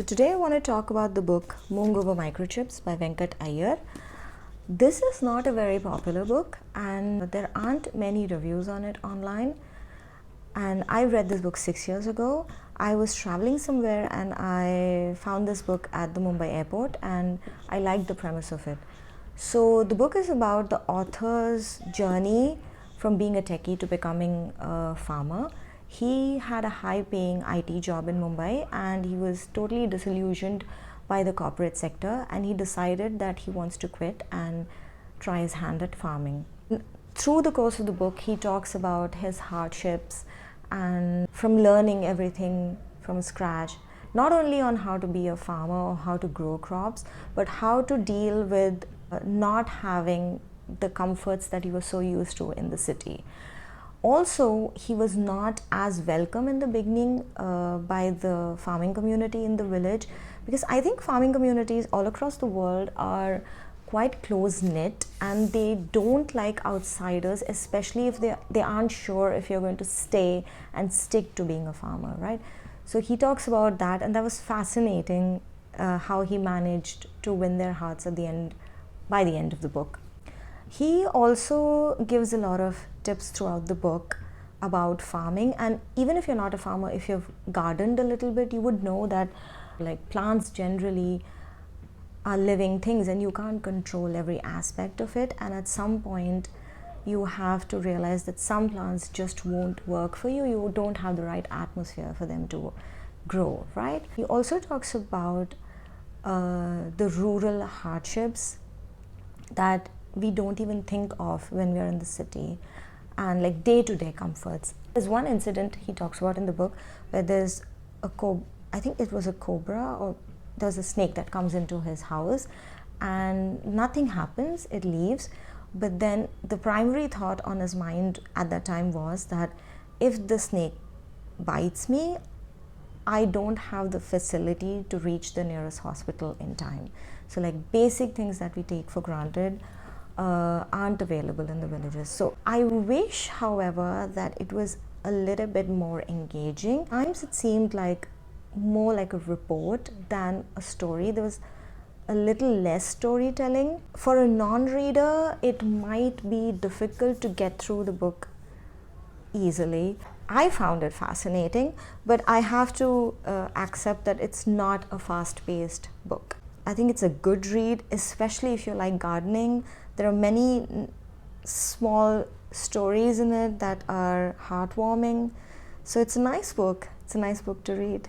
So today I want to talk about the book Moong Over Microchips by Venkat Iyer. This is not a very popular book and there aren't many reviews on it online. And I read this book 6 years ago. I was traveling somewhere and I found this book at the Mumbai airport and I liked the premise of it. So the book is about the author's journey from being a techie to becoming a farmer. He had a high-paying IT job in Mumbai and he was totally disillusioned by the corporate sector, and he decided that he wants to quit and try his hand at farming. Through the course of the book, he talks about his hardships and from learning everything from scratch, not only on how to be a farmer or how to grow crops, but how to deal with not having the comforts that he was so used to in the city. Also, he was not as welcome in the beginning by the farming community in the village, because I think farming communities all across the world are quite close-knit and they don't like outsiders, especially if they aren't sure if you're going to stay and stick to being a farmer, right? So he talks about that, and that was fascinating how he managed to win their hearts by the end of the book. He also gives a lot of tips throughout the book about farming, and even if you're not a farmer, if you've gardened a little bit, you would know that like plants generally are living things and you can't control every aspect of it, and at some point you have to realize that some plants just won't work for you. You don't have the right atmosphere for them to grow, right? He also talks about the rural hardships that we don't even think of when we're in the city, and like day-to-day comforts. There's one incident he talks about in the book where there's I think it was a cobra, or there's a snake that comes into his house and nothing happens, it leaves. But then the primary thought on his mind at that time was that if the snake bites me, I don't have the facility to reach the nearest hospital in time. So like basic things that we take for granted aren't available in the villages. So I wish, however, that it was a little bit more engaging. At times it seemed like more like a report than a story. There was a little less storytelling. For a non-reader, it might be difficult to get through the book easily. I found it fascinating, but I have to accept that it's not a fast-paced book. I think it's a good read, especially if you like gardening. There are many small stories in it that are heartwarming. So it's a nice book. It's a nice book to read.